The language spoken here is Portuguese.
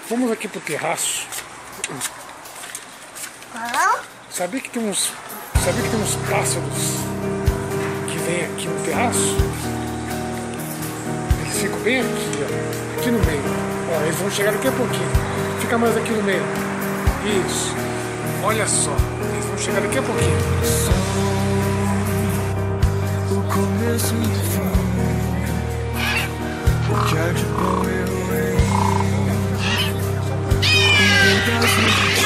Vamos aqui pro terraço. Sabia que tem uns pássaros que vêm aqui no terraço? Eles ficam bem aqui, ó, aqui no meio. Ó, eles vão chegar daqui a pouquinho. Fica mais aqui no meio. Isso. Olha só, eles vão chegar daqui a pouquinho. O começo e o fim, o que há de bom eu errei, um pedaço de